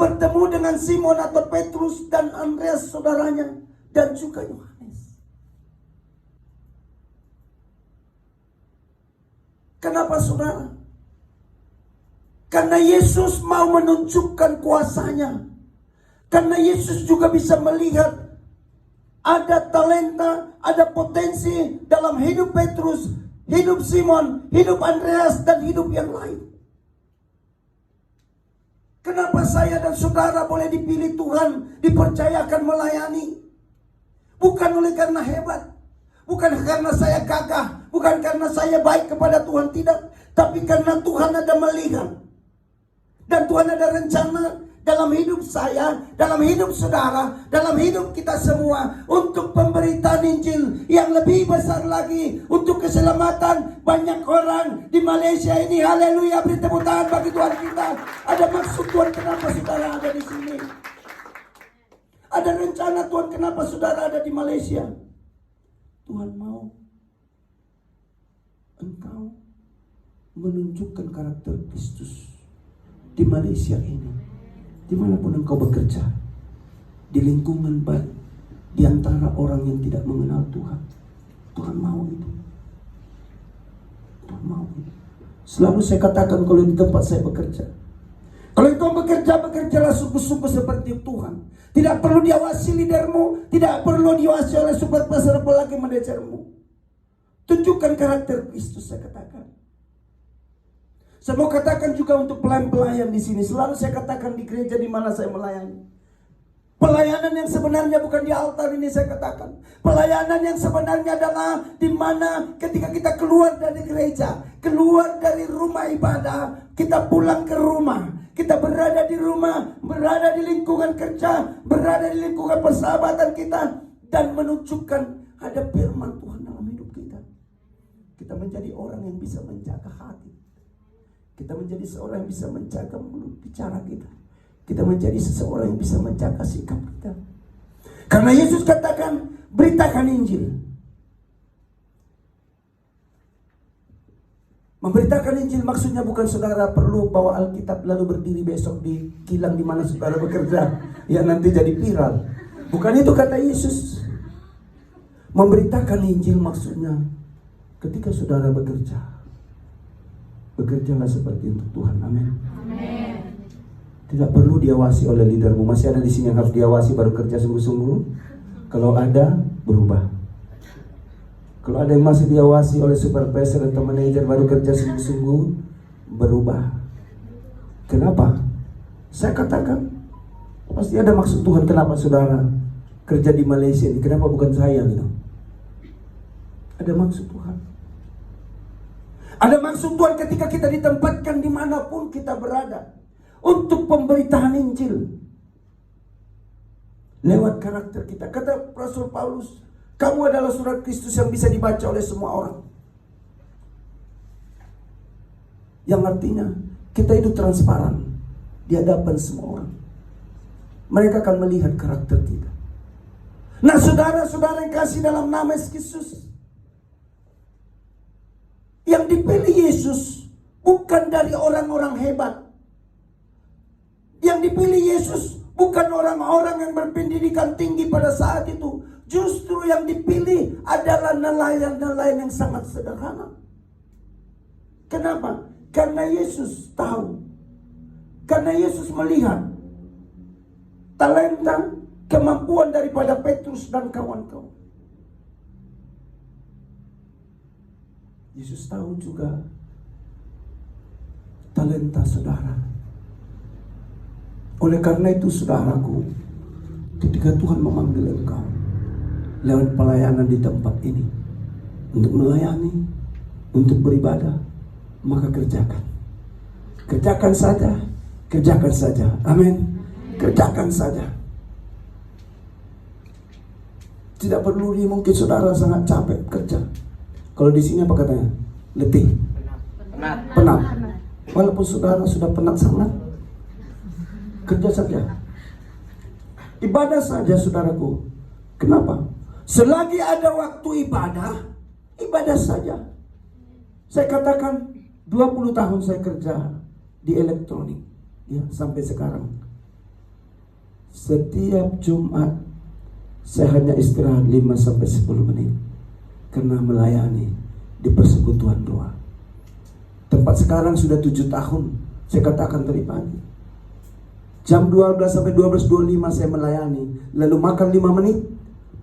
bertemu dengan Simon atau Petrus dan Andreas saudaranya dan juga Yohanes. Kenapa saudara? Karena Yesus mau menunjukkan kuasanya. Karena Yesus juga bisa melihat ada talenta, ada potensi dalam hidup Petrus, hidup Simon, hidup Andreas, dan hidup yang lain. Kenapa saya dan saudara boleh dipilih Tuhan, dipercayakan melayani? Bukan oleh karena hebat, bukan karena saya gagah, bukan karena saya baik kepada Tuhan, tidak. Tapi karena Tuhan ada melihat. Dan Tuhan ada rencana dalam hidup saya, dalam hidup saudara, dalam hidup kita semua, untuk pemberitaan Injil yang lebih besar lagi, untuk keselamatan banyak orang di Malaysia ini. Haleluya, beri tepuk tangan bagi Tuhan kita. Ada maksud Tuhan kenapa saudara ada di sini. Ada rencana Tuhan kenapa saudara ada di Malaysia. Tuhan mau engkau menunjukkan karakter Kristus di Malaysia ini. Dimanapun engkau bekerja, di lingkungan baik, di antara orang yang tidak mengenal Tuhan, Tuhan mau itu. Tuhan mau itu. Selalu saya katakan kalau di tempat saya bekerja, kalau engkau bekerja, bekerjalah sungguh-sungguh seperti Tuhan. Tidak perlu diawasi leadermu, tidak perlu diawasi oleh supervisor apalagi manajermu. Tunjukkan karakter Kristus, saya katakan. Saya mau katakan juga untuk pelayan-pelayan di sini. Selalu saya katakan di gereja di mana saya melayani. Pelayanan yang sebenarnya bukan di altar ini saya katakan. Pelayanan yang sebenarnya adalah di mana ketika kita keluar dari gereja, keluar dari rumah ibadah, kita pulang ke rumah. Kita berada di rumah, berada di lingkungan kerja, berada di lingkungan persahabatan kita, dan menunjukkan ada firman Tuhan dalam hidup kita. Kita menjadi orang yang bisa menjaga hati. Kita menjadi seorang yang bisa menjaga mulut bicara kita. Kita menjadi seseorang yang bisa menjaga sikap kita. Karena Yesus katakan, beritakan Injil. Memberitakan Injil maksudnya bukan saudara perlu bawa Alkitab lalu berdiri besok di kilang di mana saudara bekerja, yang nanti jadi viral. Bukan itu kata Yesus. Memberitakan Injil maksudnya ketika saudara bekerja, bekerjalah seperti untuk Tuhan. Amin. Tidak perlu diawasi oleh leadermu. Masih ada di sini yang harus diawasi baru kerja sungguh-sungguh. Kalau ada, berubah. Kalau ada yang masih diawasi oleh supervisor atau manajer baru kerja sungguh-sungguh, berubah. Kenapa? Saya katakan pasti ada maksud Tuhan. Kenapa saudara kerja di Malaysia ini? Kenapa bukan saya gitu? Ada maksud Tuhan. Ada maksud Tuhan ketika kita ditempatkan dimanapun kita berada untuk pemberitaan Injil lewat karakter kita. Kata Rasul Paulus, kamu adalah surat Kristus yang bisa dibaca oleh semua orang. Yang artinya kita itu transparan di hadapan semua orang. Mereka akan melihat karakter kita. Nah saudara-saudara yang kasih dalam nama Yesus, yang dipilih Yesus bukan dari orang-orang hebat. Yang dipilih Yesus bukan orang-orang yang berpendidikan tinggi pada saat itu. Justru yang dipilih adalah nelayan-nelayan yang sangat sederhana. Kenapa? Karena Yesus tahu. Karena Yesus melihat talenta, kemampuan daripada Petrus dan kawan-kawan. Yesus tahu juga talenta saudara. Oleh karena itu saudaraku, ketika Tuhan memanggil engkau lewat pelayanan di tempat ini untuk melayani, untuk beribadah, maka kerjakan. Kerjakan saja, kerjakan saja. Amin. Kerjakan saja. Tidak perlu mungkin saudara sangat capek kerja. Kalau di sini apa katanya? Letih. Penat. Walaupun saudara sudah penat sangat, kerja saja. Ibadah saja saudaraku. Kenapa? Selagi ada waktu ibadah, ibadah saja. Saya katakan 20 tahun saya kerja di elektronik, ya, sampai sekarang. Setiap Jumat saya hanya istirahat 5-10 menit karena melayani di persekutuan doa. Tempat sekarang sudah 7 tahun. Saya katakan tadi pagi, jam 12 sampai 12.25 saya melayani, lalu makan 5 menit,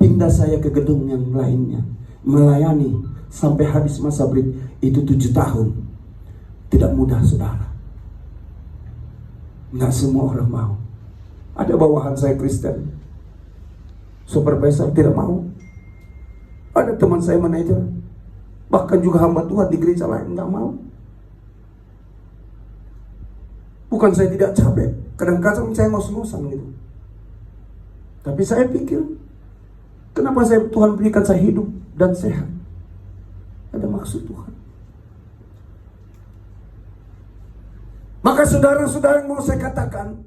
pindah saya ke gedung yang lainnya, melayani sampai habis masa break. Itu 7 tahun. Tidak mudah, saudara. Nggak semua orang mau. Ada bawahan saya Kristen, supervisor tidak mau. Ada teman saya manajer, bahkan juga hamba Tuhan di gereja lain nggak mau. Bukan saya tidak capek, kadang-kadang saya ngos-ngosan gitu. Tapi saya pikir, kenapa Tuhan berikan saya hidup dan sehat? Ada maksud Tuhan. Maka saudara-saudara yang mau saya katakan,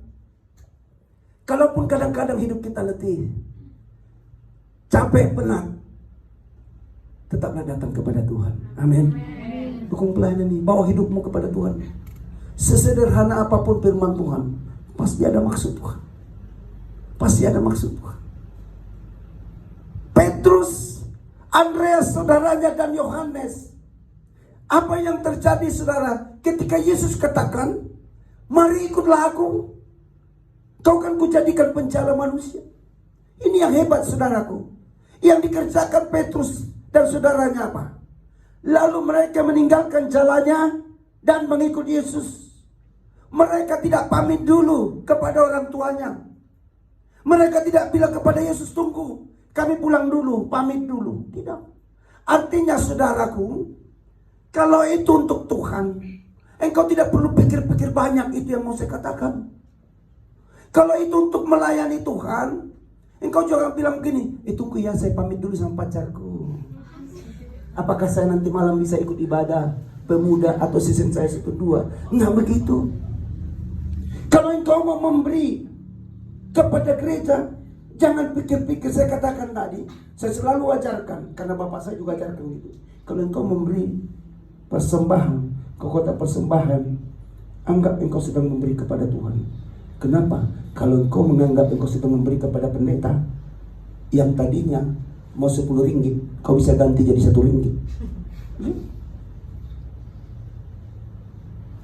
kalaupun kadang-kadang hidup kita letih, capek, penat, tetaplah datang kepada Tuhan. Amin. Dukung pelayanan ini, bawa hidupmu kepada Tuhan. Sesederhana apapun firman Tuhan, pasti ada maksud Tuhan. Pasti ada maksud Tuhan. Petrus, Andreas saudaranya, dan Yohanes. Apa yang terjadi, saudara, ketika Yesus katakan, mari ikutlah aku, kau kan kujadikan penjala manusia. Ini yang hebat, saudaraku. Yang dikerjakan Petrus dan saudaranya apa? Lalu mereka meninggalkan jalannya dan mengikut Yesus. Mereka tidak pamit dulu kepada orang tuanya. Mereka tidak bilang kepada Yesus, tunggu, kami pulang dulu, pamit dulu. Tidak. Artinya, saudaraku, kalau itu untuk Tuhan, engkau tidak perlu pikir-pikir banyak. Itu yang mau saya katakan. Kalau itu untuk melayani Tuhan, engkau jangan bilang begini, tunggu ya, saya pamit dulu sama pacarku. Apakah saya nanti malam bisa ikut ibadah pemuda atau season saya 1-2? Nggak begitu. Kalau engkau mau memberi kepada gereja, jangan pikir-pikir. Saya katakan tadi, saya selalu ajarkan, karena bapak saya juga ajarkan gitu. Kalau engkau memberi persembahan ke kota persembahan, anggap engkau sedang memberi kepada Tuhan. Kenapa? Kalau engkau menganggap engkau sedang memberi kepada pendeta, yang tadinya mau 10 ringgit, kau bisa ganti jadi 1 ringgit.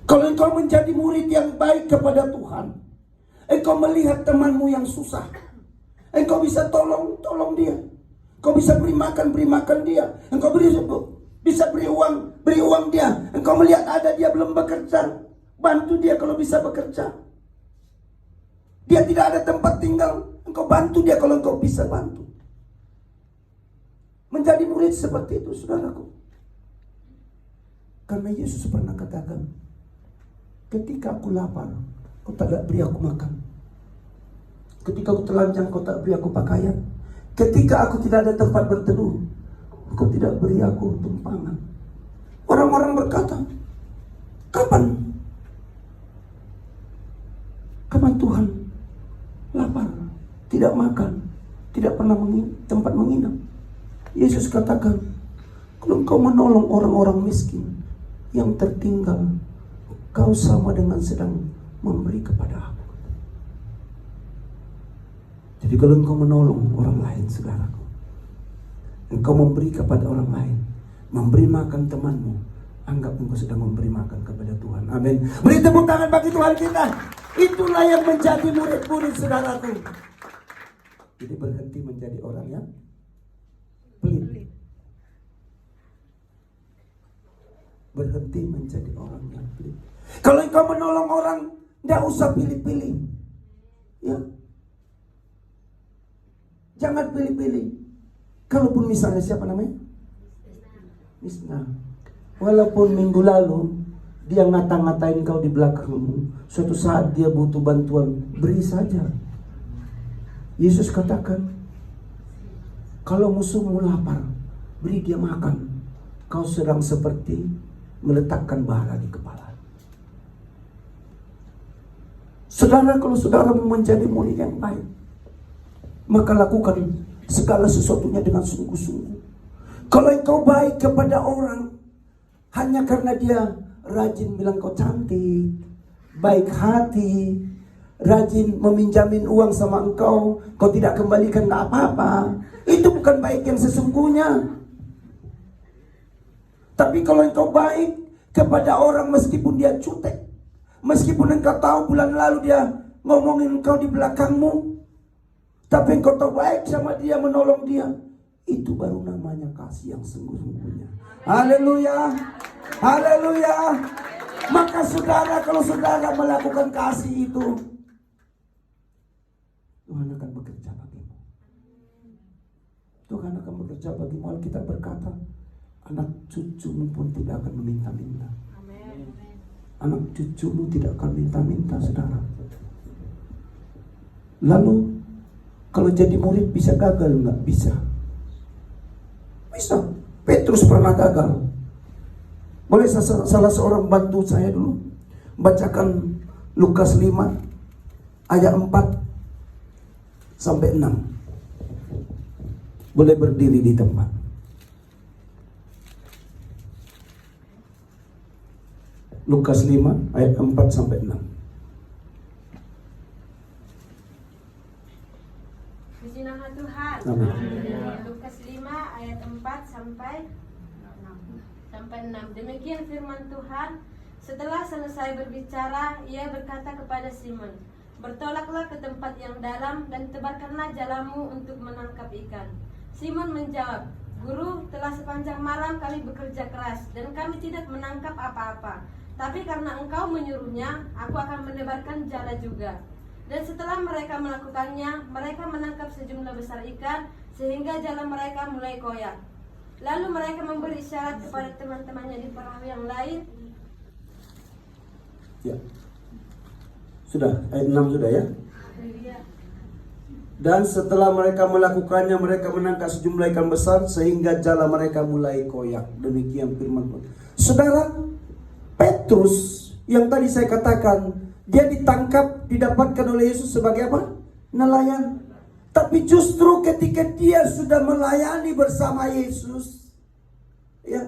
Kalau engkau menjadi murid yang baik kepada Tuhan, engkau melihat temanmu yang susah, engkau bisa tolong dia. Engkau bisa beri makan dia. Engkau bisa beri uang dia. Engkau melihat ada dia belum bekerja, bantu dia kalau bisa bekerja. Dia tidak ada tempat tinggal, engkau bantu dia kalau engkau bisa bantu. Menjadi murid seperti itu, saudaraku. Karena Yesus pernah katakan, ketika aku lapar, kau tak beri aku makan. Ketika aku telanjang, kau tak beri aku pakaian. Ketika aku tidak ada tempat berteduh, kau tidak beri aku tumpangan. Orang-orang berkata, kapan Tuhan lapar, tidak makan, tidak pernah tempat menginap? Yesus katakan, kalau engkau menolong orang-orang miskin yang tertinggal, kau sama dengan sedang memberi kepada aku. Jadi kalau engkau menolong orang lain, saudaraku, engkau memberi kepada orang lain, memberi makan temanmu, anggap engkau sedang memberi makan kepada Tuhan. Amin. Beri tepuk tangan bagi Tuhan kita. Itulah yang menjadi murid-murid, saudaraku. Jadi berhenti menjadi orang yang pelit. Berhenti menjadi orang yang pelit. Kalau engkau menolong orang, tidak usah pilih-pilih. Ya. Jangan pilih-pilih. Kalaupun misalnya siapa namanya? Misna. Walaupun minggu lalu dia ngata-ngatain kau di belakangmu, suatu saat dia butuh bantuan, beri saja. Yesus katakan, kalau musuhmu lapar, beri dia makan. Kau sedang seperti meletakkan bara di kepala. Saudara, kalau saudara menjadi murid yang baik, maka lakukan segala sesuatunya dengan sungguh-sungguh. Kalau engkau baik kepada orang hanya karena dia rajin bilang kau cantik, baik hati, rajin meminjamin uang sama engkau, kau tidak kembalikan, nggak apa-apa. Itu bukan baik yang sesungguhnya. Tapi kalau engkau baik kepada orang meskipun dia cutek, meskipun engkau tahu bulan lalu dia ngomongin engkau di belakangmu, tapi engkau tahu baik sama dia, menolong dia, itu baru namanya kasih yang sungguh-sungguhnya. Haleluya, haleluya. Maka saudara, kalau saudara melakukan kasih itu, Tuhan akan bekerja bagimu. Tuhan akan bekerja bagimu. Alkitab berkata, anak cucumu pun tidak akan meminta-minta. Anak cucumu tidak akan minta-minta, saudara. Lalu, kalau jadi murid bisa gagal nggak? Bisa. Bisa. Petrus pernah gagal. Boleh salah seorang bantu saya dulu bacakan Lukas 5 ayat 4 sampai 6. Boleh berdiri di tempat. Lukas 5 ayat 4 sampai 6. Puji nama Tuhan. Amin. Lukas 5 ayat 4 sampai 6. Demikian firman Tuhan. Setelah selesai berbicara, ia berkata kepada Simon, "Bertolaklah ke tempat yang dalam dan tebarkanlah jalamu untuk menangkap ikan." Simon menjawab, "Guru, telah sepanjang malam kami bekerja keras dan kami tidak menangkap apa-apa. Tapi karena engkau menyuruhnya, aku akan menebarkan jala juga." Dan setelah mereka melakukannya, mereka menangkap sejumlah besar ikan sehingga jala mereka mulai koyak. Lalu mereka memberi isyarat kepada teman-temannya di perahu yang lain. Ya. Sudah, ayat 6 sudah ya. Dan setelah mereka melakukannya, mereka menangkap sejumlah ikan besar sehingga jala mereka mulai koyak. Demikian firman Tuhan. Saudara, Petrus yang tadi saya katakan, dia ditangkap, didapatkan oleh Yesus sebagai apa? Nelayan. Tapi justru ketika dia sudah melayani bersama Yesus, ya,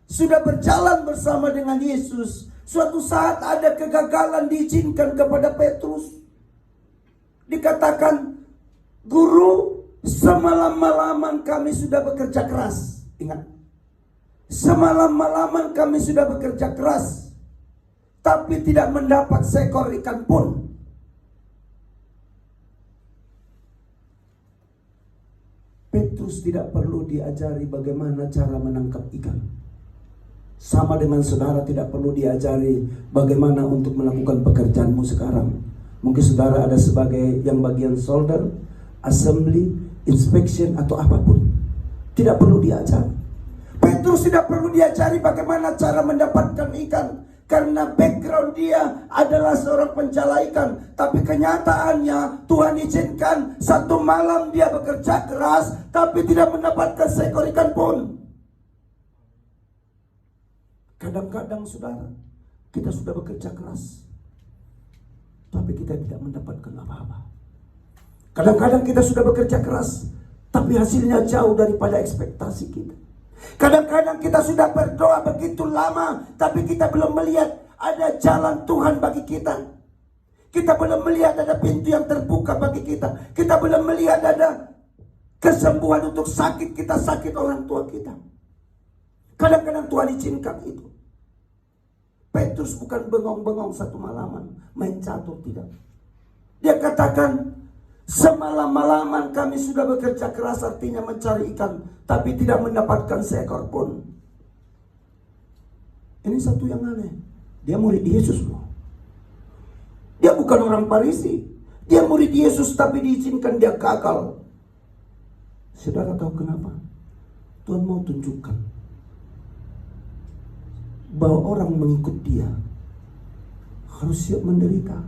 sudah berjalan bersama dengan Yesus, suatu saat ada kegagalan diizinkan kepada Petrus. Dikatakan, "Guru, semalam-malaman kami sudah bekerja keras." Ingat, semalam-malaman kami sudah bekerja keras, tapi tidak mendapat seekor ikan pun. Petrus tidak perlu diajari bagaimana cara menangkap ikan. Sama dengan saudara tidak perlu diajari bagaimana untuk melakukan pekerjaanmu sekarang. Mungkin saudara ada sebagai yang bagian solder, assembly, inspection atau apapun. Tidak perlu diajari. Petrus tidak perlu diajari bagaimana cara mendapatkan ikan. Karena background dia adalah seorang penjala ikan. Tapi kenyataannya Tuhan izinkan satu malam dia bekerja keras, tapi tidak mendapatkan seekor ikan pun. Kadang-kadang saudara, kita sudah bekerja keras, tapi kita tidak mendapatkan apa-apa. Kadang-kadang kita sudah bekerja keras, tapi hasilnya jauh daripada ekspektasi kita. Kadang-kadang kita sudah berdoa begitu lama, tapi kita belum melihat ada jalan Tuhan bagi kita. Kita belum melihat ada pintu yang terbuka bagi kita. Kita belum melihat ada kesembuhan untuk sakit kita, sakit orang tua kita. Kadang-kadang Tuhan izinkan itu. Petrus bukan bengong-bengong satu malaman, main catur, tidak. Dia katakan, semalam-malaman kami sudah bekerja keras, artinya mencari ikan, tapi tidak mendapatkan seekor pun. Ini satu yang aneh. Dia murid Yesus loh. Dia bukan orang Farisi. Dia murid Yesus tapi diizinkan dia gagal. Saudara tahu kenapa? Tuhan mau tunjukkan bahwa orang mengikut dia harus siap menderita,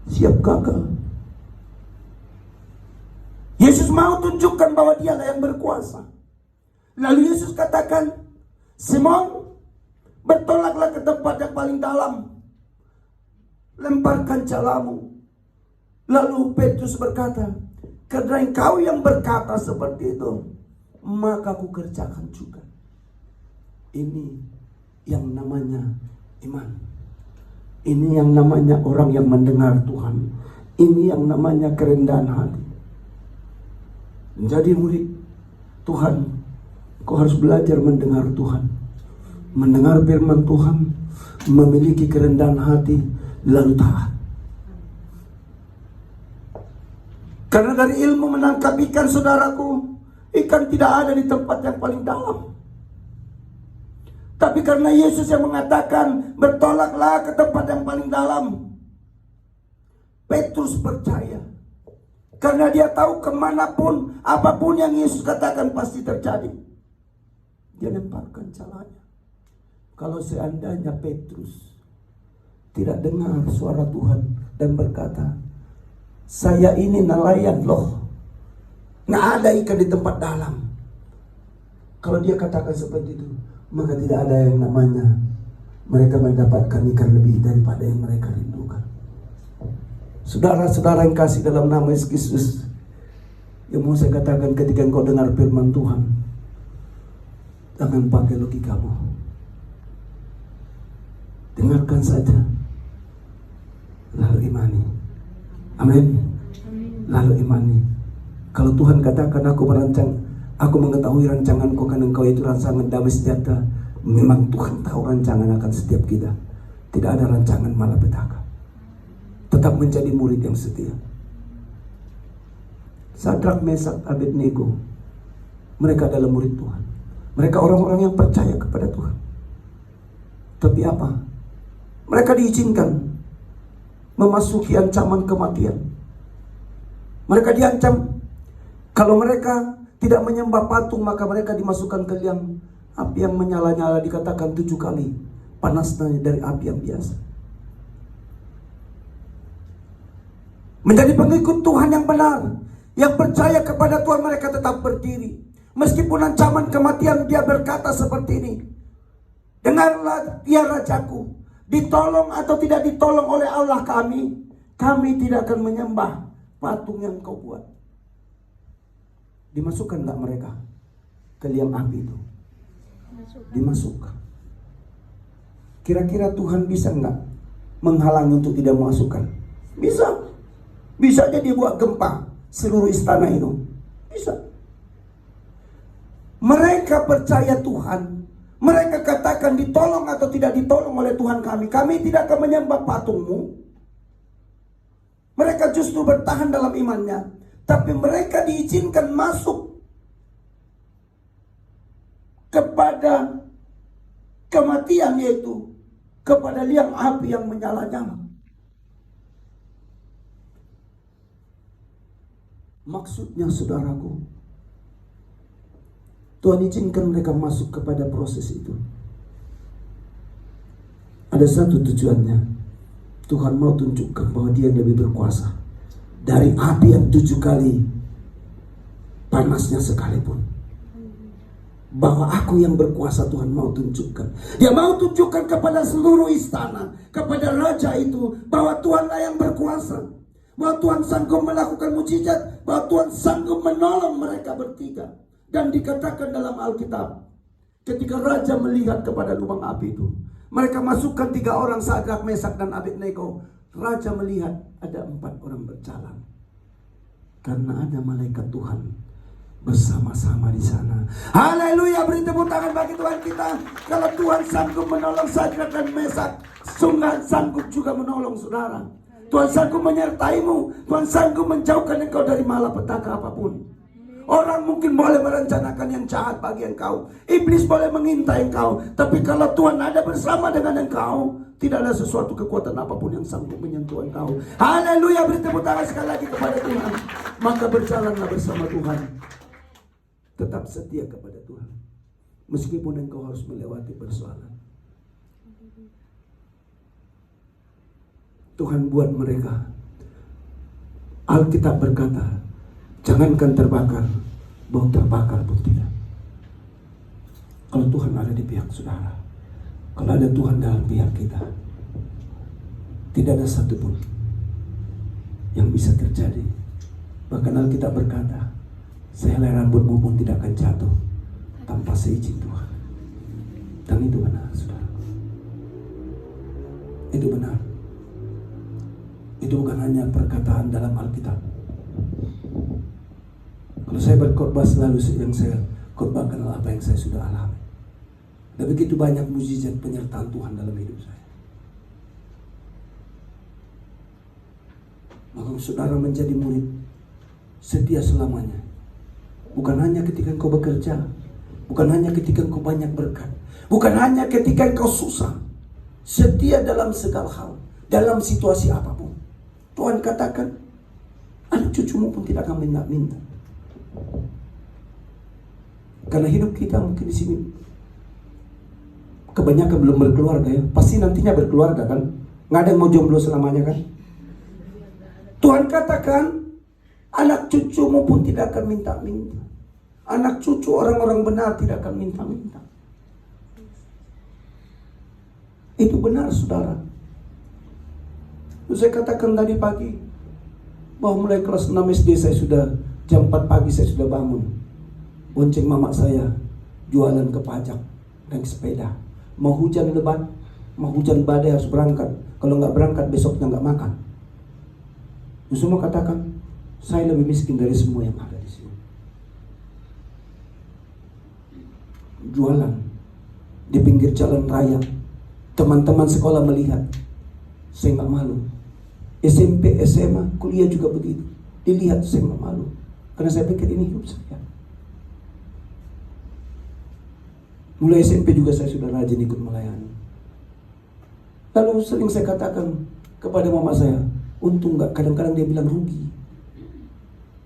siap gagal. Yesus mau tunjukkan bahwa dialah yang berkuasa. Lalu Yesus katakan, "Simon, bertolaklah ke tempat yang paling dalam. Lemparkan jalamu." Lalu Petrus berkata, "Karena engkau yang berkata seperti itu, maka aku kerjakan juga." Ini yang namanya iman. Ini yang namanya orang yang mendengar Tuhan. Ini yang namanya kerendahan hati. Menjadi murid Tuhan, kau harus belajar mendengar Tuhan, mendengar firman Tuhan, memiliki kerendahan hati, lalu taat. Karena dari ilmu menangkap ikan, saudaraku, ikan tidak ada di tempat yang paling dalam. Tapi karena Yesus yang mengatakan, bertolaklah ke tempat yang paling dalam, Petrus percaya. Karena dia tahu kemanapun, apapun yang Yesus katakan pasti terjadi. Dia lemparkan calanya. Kalau seandainya Petrus tidak dengar suara Tuhan dan berkata, saya ini nelayan loh, nggak ada ikan di tempat dalam. Kalau dia katakan seperti itu, maka tidak ada yang namanya mereka mendapatkan ikan lebih daripada yang mereka rindukan. Saudara-saudara yang kasih dalam nama Yesus Kristus, yang mau saya katakan, ketika engkau dengar firman Tuhan, jangan pakai logikamu. Dengarkan saja, lalu imani. Amin. Lalu imani. Kalau Tuhan katakan, aku mengetahui rancanganku karena engkau itu rancangan damai sejahtera. Memang Tuhan tahu rancangan akan setiap kita. Tidak ada rancangan malapetaka. Tetap menjadi murid yang setia. Sadrak, Mesak, Abednego, mereka adalah murid Tuhan. Mereka orang-orang yang percaya kepada Tuhan. Tapi apa? Mereka diizinkan memasuki ancaman kematian. Mereka diancam, kalau mereka tidak menyembah patung, maka mereka dimasukkan ke liang api yang menyala-nyala, dikatakan 7 kali panasnya dari api yang biasa. Menjadi pengikut Tuhan yang benar, yang percaya kepada Tuhan, mereka tetap berdiri. Meskipun ancaman kematian, dia berkata seperti ini, dengarlah ya Rajaku, ditolong atau tidak ditolong oleh Allah kami tidak akan menyembah patung yang kau buat. Dimasukkan enggak mereka ke liang api itu? Dimasukkan. Kira-kira Tuhan bisa enggak menghalangi untuk tidak memasukkan? Bisa. Bisa aja dia buat gempa seluruh istana itu. Bisa. Mereka percaya Tuhan. Mereka katakan ditolong atau tidak ditolong oleh Tuhan kami tidak akan menyembah patungmu. Mereka justru bertahan dalam imannya. Tapi mereka diizinkan masuk kepada kematian, yaitu kepada liang api yang menyala-nyala. Maksudnya, saudaraku, Tuhan izinkan mereka masuk kepada proses itu. Ada satu tujuannya. Tuhan mau tunjukkan bahwa dia lebih berkuasa dari api yang 7 kali panasnya sekalipun. Bahwa aku yang berkuasa, Tuhan mau tunjukkan. Dia mau tunjukkan kepada seluruh istana, kepada raja itu, bahwa Tuhanlah yang berkuasa. Bahwa Tuhan sanggup melakukan mujizat, bahwa Tuhan sanggup menolong mereka bertiga. Dan dikatakan dalam Alkitab, ketika raja melihat kepada lubang api itu, mereka masukkan 3 orang, Sadrak, Mesak, dan Abednego. Raja melihat ada 4 orang berjalan, karena ada malaikat Tuhan bersama-sama di sana. Haleluya, beri tepuk tangan bagi Tuhan kita. Kalau Tuhan sanggup menolong Sadrak dan Mesak, Tuhan sanggup juga menolong saudara. Tuhan sanggup menyertaimu. Tuhan sanggup menjauhkan engkau dari malapetaka apapun. Orang mungkin boleh merencanakan yang jahat bagi engkau. Iblis boleh mengintai engkau. Tapi kalau Tuhan ada bersama dengan engkau, tidak ada sesuatu kekuatan apapun yang sanggup menyentuh engkau. Haleluya, beri tepuk tangan sekali lagi kepada Tuhan. Maka berjalanlah bersama Tuhan. Tetap setia kepada Tuhan. Meskipun engkau harus melewati persoalan. Tuhan buat mereka. Alkitab berkata, jangankan terbakar, bau terbakar pun tidak. Kalau Tuhan ada di pihak saudara, kalau ada Tuhan dalam pihak kita, tidak ada satupun yang bisa terjadi. Bahkan Alkitab berkata, sehelai rambutmu pun tidak akan jatuh tanpa seizin Tuhan. Dan itu benar, saudara. Itu benar. Itu bukan hanya perkataan dalam Alkitab. Kalau saya berkhotbah selalu yang saya khotbahkan adalah apa yang saya sudah alami. Ada begitu banyak mukjizat penyertaan Tuhan dalam hidup saya. Maka saudara menjadi murid setia selamanya. Bukan hanya ketika engkau bekerja, bukan hanya ketika engkau banyak berkat, bukan hanya ketika engkau susah. Setia dalam segala hal, dalam situasi apapun. Tuhan katakan, anak cucumu pun tidak akan minta-minta. Karena hidup kita mungkin di sini kebanyakan belum berkeluarga ya. Pasti nantinya berkeluarga kan. Nggak ada yang mau jomblo selamanya kan. Tuhan katakan, anak cucumu pun tidak akan minta-minta. Anak cucu orang-orang benar tidak akan minta-minta. Itu benar saudara. Saya katakan tadi pagi bahwa mulai kelas 6 SD saya sudah jam 4 pagi saya sudah bangun, bonceng mama saya jualan ke pajak naik sepeda. Mau hujan lebat, mau hujan badai harus berangkat. Kalau nggak berangkat besoknya nggak makan. Semua katakan saya lebih miskin dari semua yang ada di sini. Jualan di pinggir jalan raya, teman-teman sekolah melihat, saya nggak malu. SMP, SMA, kuliah juga begitu. Dilihat saya nggak malu. Karena saya pikir ini hidup saya. Mulai SMP juga saya sudah rajin ikut melayani. Lalu sering saya katakan kepada mama saya, untung nggak, kadang-kadang dia bilang rugi.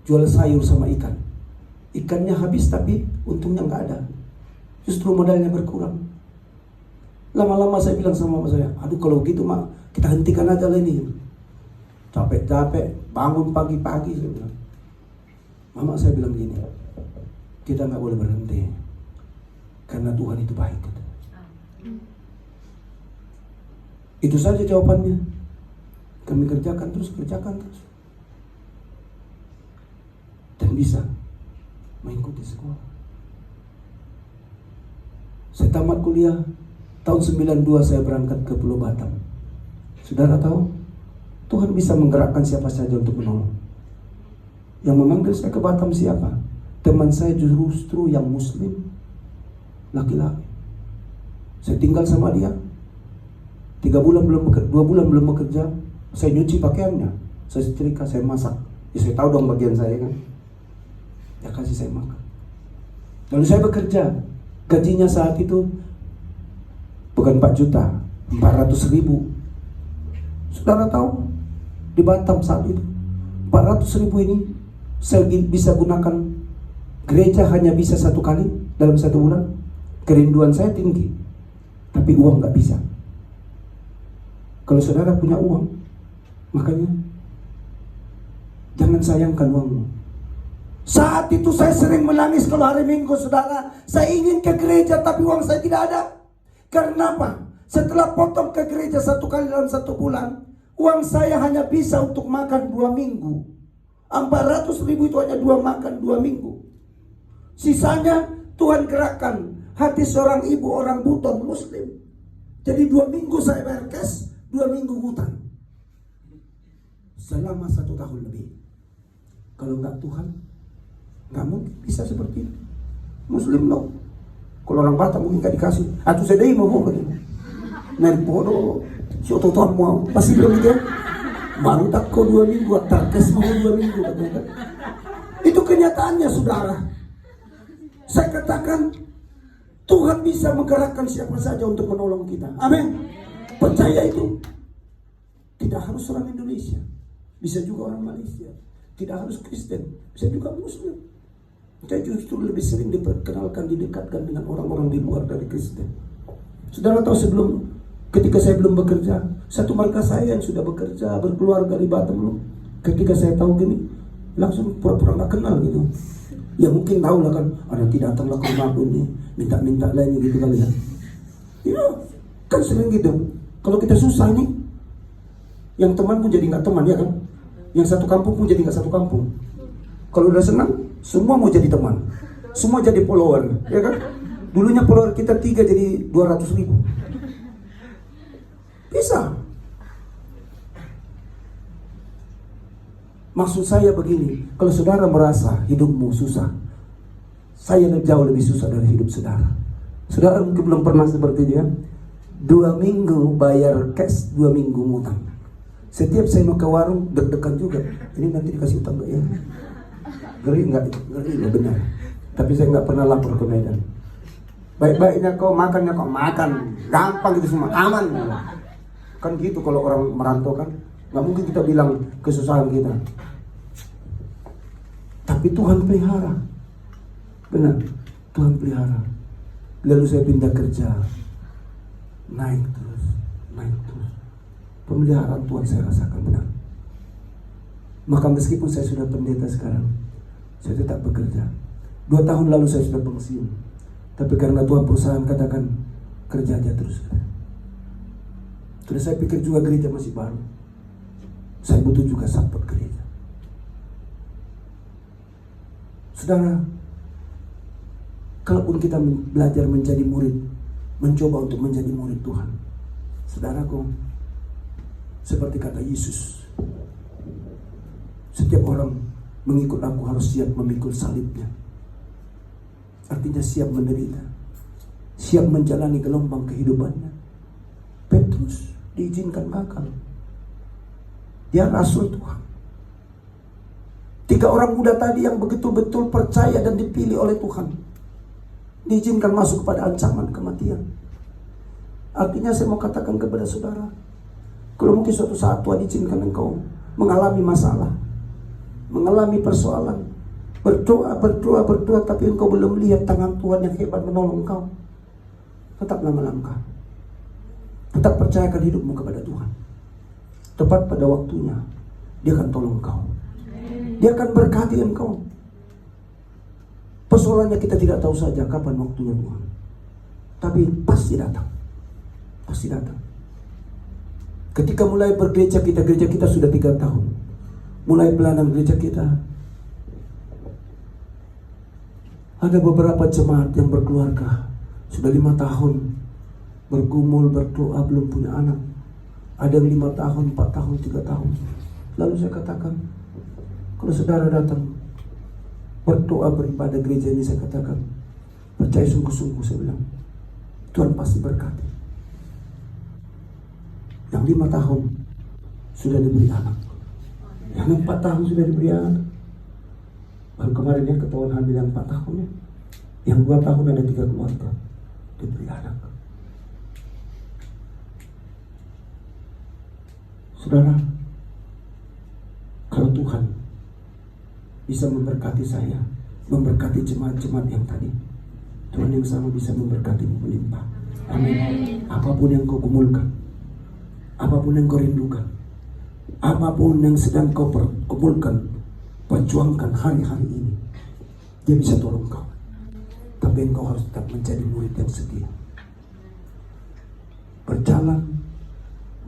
Jual sayur sama ikan. Ikannya habis tapi untungnya nggak ada. Justru modalnya berkurang. Lama-lama saya bilang sama mama saya, aduh kalau gitu mak, kita hentikan aja lah ini. Capek-capek, bangun pagi-pagi saya bilang. Mama saya bilang gini, kita nggak boleh berhenti. Karena Tuhan itu baik. Itu saja jawabannya. Kami kerjakan terus. Dan bisa mengikuti sekolah. Saya tamat kuliah, tahun 92 saya berangkat ke Pulau Batam. Saudara tahu, Tuhan bisa menggerakkan siapa saja untuk menolong. Yang memanggil saya ke Batam siapa? Teman saya justru yang muslim, laki-laki. Saya tinggal sama dia 2 bulan belum bekerja. Saya nyuci pakaiannya, saya setrika, saya masak. Ya saya tahu dong bagian saya kan. Ya kasih saya makan. Lalu saya bekerja. Gajinya saat itu bukan 4 juta, 400.000. Saudara tahu, di Batam saat itu 400.000 ini saya bisa gunakan gereja hanya bisa 1 kali dalam 1 bulan. Kerinduan saya tinggi, tapi uang nggak bisa. Kalau saudara punya uang, makanya jangan sayangkan uangmu. Saat itu saya sering menangis kalau hari Minggu, saudara. Saya ingin ke gereja tapi uang saya tidak ada. Karena apa? Setelah potong ke gereja 1 kali dalam 1 bulan, uang saya hanya bisa untuk makan 2 minggu. 400.000 itu hanya 2 makan 2 minggu. Sisanya Tuhan gerakkan hati seorang ibu, orang buton muslim. Jadi 2 minggu saya bayar cash, 2 minggu hutang. Selama 1 tahun lebih. Kalau enggak Tuhan, nggak mungkin bisa seperti itu. Muslim loh. Kalau orang Batam mungkin nggak dikasih. Atau sedih mau bukan? Nari bodoh. Si otot mau pasti belum gitu. Baru tak kau 2 minggu, tarkes mau 2 minggu. Itu kenyataannya saudara. Saya katakan Tuhan bisa menggerakkan siapa saja untuk menolong kita. Amin. Percaya itu. Tidak harus orang Indonesia, bisa juga orang Malaysia. Tidak harus Kristen, bisa juga Muslim. Saya justru lebih sering diperkenalkan, didekatkan dengan orang-orang di luar dari Kristen. Saudara tahu ketika saya belum bekerja, satu markas saya yang sudah bekerja, berkeluarga di Batam, ketika saya tahu gini, langsung pura-pura gak kenal gitu. Ya mungkin tahu lah kan, ada tidak datanglah ke rumahku ini, minta-minta lainnya gitu kali ya. Iya, kan sering gitu. Kalau kita susah nih, yang teman pun jadi gak teman ya kan. Yang satu kampung pun jadi gak satu kampung. Kalau udah senang, semua mau jadi teman, semua jadi follower, ya kan? Dulunya follower kita 3 jadi 200.000. Bisa. Maksud saya begini, kalau saudara merasa hidupmu susah, saya jauh lebih susah dari hidup saudara. Saudara mungkin belum pernah seperti dia. 2 minggu bayar cash, 2 minggu ngutang. Setiap saya mau ke warung deg-degan juga. Ini nanti dikasih utang gak ya? Ngeri nggak? Ngeri nggak benar. Tapi saya nggak pernah lapor ke Medan. Baik-baiknya kau makannya kau makan, gampang itu semua, aman. Kan gitu kalau orang merantau kan, nggak mungkin kita bilang kesusahan kita. Tapi Tuhan pelihara, benar, Tuhan pelihara. Lalu saya pindah kerja, naik terus. Pemeliharaan Tuhan saya rasakan benar. Maka meskipun saya sudah pendeta sekarang, saya tetap bekerja. 2 tahun lalu saya sudah pensiun. Tapi karena Tuhan perusahaan katakan kerja aja terus. Terus saya pikir juga gereja masih baru. Saya butuh juga support gereja. Saudara, kalaupun kita belajar menjadi murid, mencoba untuk menjadi murid Tuhan, saudaraku, seperti kata Yesus, setiap orang mengikut aku harus siap memikul salibnya. Artinya siap menderita, siap menjalani gelombang kehidupannya. Petrus diizinkan gagal. Dia rasul Tuhan. 3 orang muda tadi yang betul-betul percaya dan dipilih oleh Tuhan, diizinkan masuk kepada ancaman kematian. Artinya saya mau katakan kepada saudara, kalau mungkin suatu saat Tuhan izinkan engkau mengalami masalah, mengalami persoalan, berdoa, tapi engkau belum lihat tangan Tuhan yang hebat menolong engkau, tetaplah melangkah. Tetap percayakan hidupmu kepada Tuhan. Tepat pada waktunya, Dia akan tolong engkau. Dia akan berkati engkau. Persoalannya kita tidak tahu saja kapan waktunya Tuhan, tapi pasti datang. Pasti datang. Ketika mulai bergereja kita sudah 3 tahun. Mulai pelayanan gereja kita, ada beberapa jemaat yang berkeluarga sudah 5 tahun bergumul, berdoa, belum punya anak. Ada yang 5 tahun, 4 tahun, 3 tahun. Lalu saya katakan, kalau saudara datang berdoa, beribadah gereja ini, saya katakan, percaya sungguh-sungguh, saya bilang, Tuhan pasti berkati. Yang 5 tahun sudah diberi anak, yang 4 tahun sudah diberi anak. Baru kemarin dia ketahuan hamil yang 4 tahun ya. Yang 2 tahun ada 3 keluarga diberi anak. Saudara, kalau Tuhan bisa memberkati saya, memberkati jemaat-jemaat yang tadi, Tuhan yang sama bisa memberkatimu melimpah. Amin. Apapun yang kau gumulkan, apapun yang kau rindukan, apapun yang sedang kau kumpulkan, perjuangkan hari-hari ini, Dia bisa tolong kau. Tapi engkau harus tetap menjadi murid yang setia, berjalan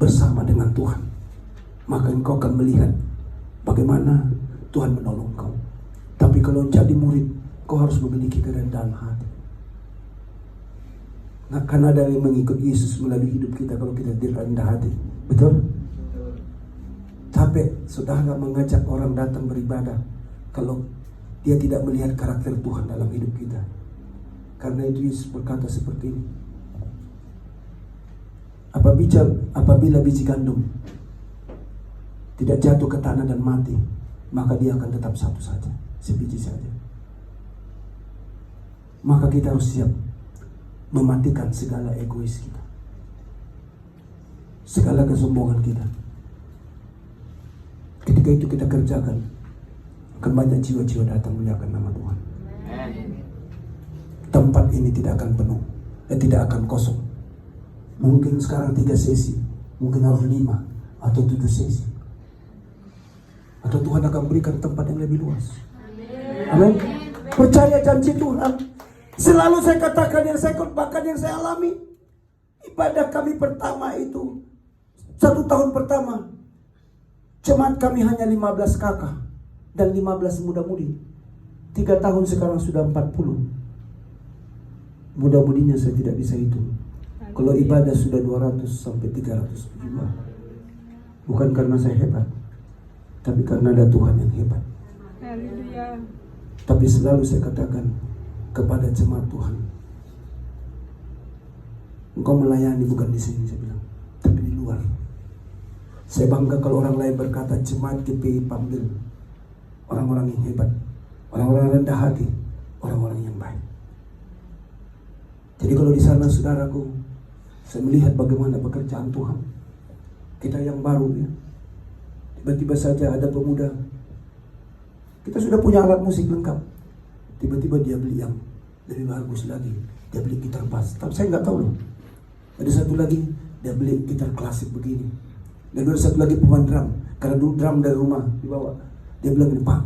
bersama dengan Tuhan. Maka engkau akan melihat bagaimana Tuhan menolong kau. Tapi kalau jadi murid, kau harus memiliki kerendahan hati. Nah, karena ada yang mengikut Yesus melalui hidup kita kalau kita rendah hati. Betul? Capek saudara mengajak orang datang beribadah kalau dia tidak melihat karakter Tuhan dalam hidup kita. Karena itu Yesus berkata seperti ini, apabila biji gandum tidak jatuh ke tanah dan mati, maka dia akan tetap satu saja, sebiji saja. Maka kita harus siap mematikan segala egois kita, segala kesombongan kita. Ketika itu kita kerjakan, akan banyak jiwa-jiwa datang memuliakan nama Tuhan. Tempat ini tidak akan penuh, tidak akan kosong. Mungkin sekarang 3 sesi, mungkin harus 5 atau 7 sesi. Atau Tuhan akan berikan tempat yang lebih luas. Amin. Percaya janji Tuhan. Selalu saya katakan, yang saya khotbahkan, yang saya alami. Ibadah kami pertama itu, 1 tahun pertama, jemaat kami hanya 15 kakak dan 15 muda-mudi. 3 tahun sekarang sudah 40. Muda-mudinya saya tidak bisa hitung. Kalau ibadah sudah 200 sampai 300 jiwa. Bukan karena saya hebat, tapi karena ada Tuhan yang hebat. Haleluya. Tapi selalu saya katakan kepada jemaat Tuhan, engkau melayani bukan di sini, saya bilang, tapi di luar. Saya bangga kalau orang lain berkata jemaat GPI Pambil orang-orang yang hebat, orang-orang rendah hati, orang-orang yang baik. Jadi kalau di sana saudaraku, saya melihat bagaimana pekerjaan Tuhan. Kita yang baru ya, tiba-tiba saja ada pemuda, kita sudah punya alat musik lengkap, tiba-tiba dia beli yang lebih bagus lagi, dia beli gitar bass. Tapi saya nggak tahu loh, ada satu lagi dia beli gitar klasik begini, dan ada satu lagi pemain drum, karena dulu drum dari rumah dibawa. Dia bilang, Pak,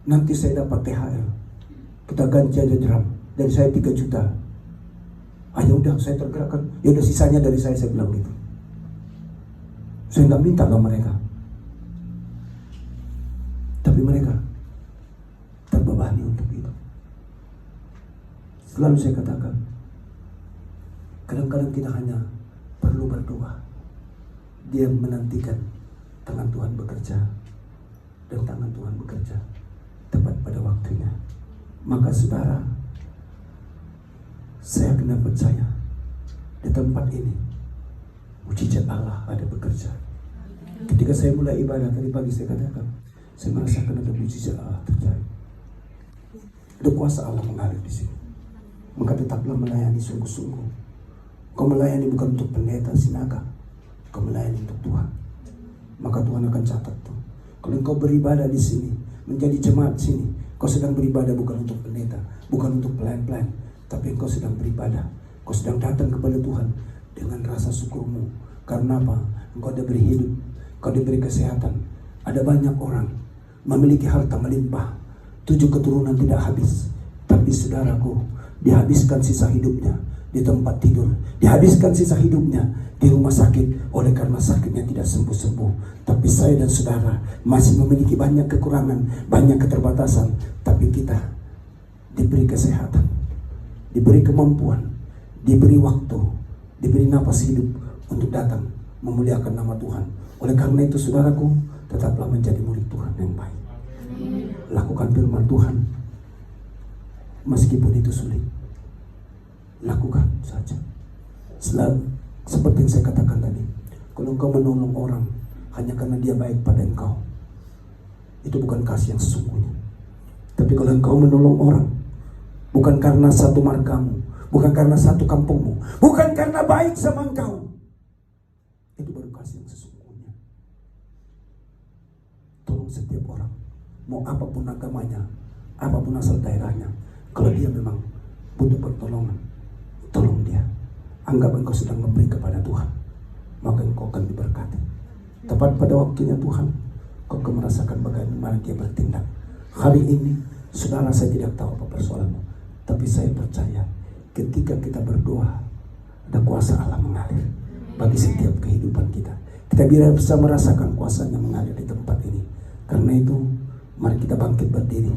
nanti saya dapat THR, kita ganti aja drum, dari saya 3 juta. Ah ya udah, saya tergerakkan, ya udah sisanya dari saya bilang gitu. Saya nggak minta ke mereka, tapi mereka terbebani untuk itu. Selalu saya katakan, kadang-kadang kita hanya perlu berdoa. Dia menantikan tangan Tuhan bekerja, dan tangan Tuhan bekerja tepat pada waktunya. Maka saudara, saya kena percaya di tempat ini mujizat Allah ada bekerja. Ketika saya mulai ibadah tadi pagi, saya katakan, saya merasakan ada mujizat Allah terjadi. Ada kuasa Allah mengalir di sini. Maka tetaplah melayani sungguh-sungguh. Kau melayani bukan untuk pendeta sinaga, kau melayani untuk Tuhan. Maka Tuhan akan catat tuh. Kalau engkau beribadah di sini, menjadi jemaat sini, kau sedang beribadah bukan untuk pendeta, bukan untuk pelayan-pelayan, tapi engkau sedang beribadah. Kau sedang datang kepada Tuhan dengan rasa syukurmu. Karena apa? Engkau diberi hidup, engkau diberi kesehatan. Ada banyak orang memiliki harta melimpah, 7 keturunan tidak habis, tapi saudaraku, dihabiskan sisa hidupnya di tempat tidur, dihabiskan sisa hidupnya di rumah sakit oleh karena sakitnya tidak sembuh-sembuh. Tapi saya dan saudara masih memiliki banyak kekurangan, banyak keterbatasan, tapi kita diberi kesehatan, diberi kemampuan, diberi waktu, diberi napas hidup untuk datang memuliakan nama Tuhan. Oleh karena itu saudaraku, tetaplah menjadi murid Tuhan yang baik. Lakukan firman Tuhan meskipun itu sulit. Lakukan saja. Selalu seperti yang saya katakan tadi, kalau engkau menolong orang hanya karena dia baik pada engkau, itu bukan kasih yang sesungguhnya. Tapi kalau engkau menolong orang bukan karena satu margamu, bukan karena satu kampungmu, bukan karena baik sama engkau, itu baru kasih yang sesungguhnya. Tolong setiap orang, mau apapun agamanya, apapun asal daerahnya, kalau dia memang butuh pertolongan, tolong dia. Anggap engkau sedang memberi kepada Tuhan, maka engkau akan diberkati. Tepat pada waktunya Tuhan, kau akan merasakan bagaimana dia bertindak. Hari ini, saudara, saya tidak tahu apa persoalanmu, tapi saya percaya ketika kita berdoa, ada kuasa Allah mengalir bagi setiap kehidupan kita. Kita bisa merasakan kuasanya mengalir di tempat ini. Karena itu, mari kita bangkit berdiri.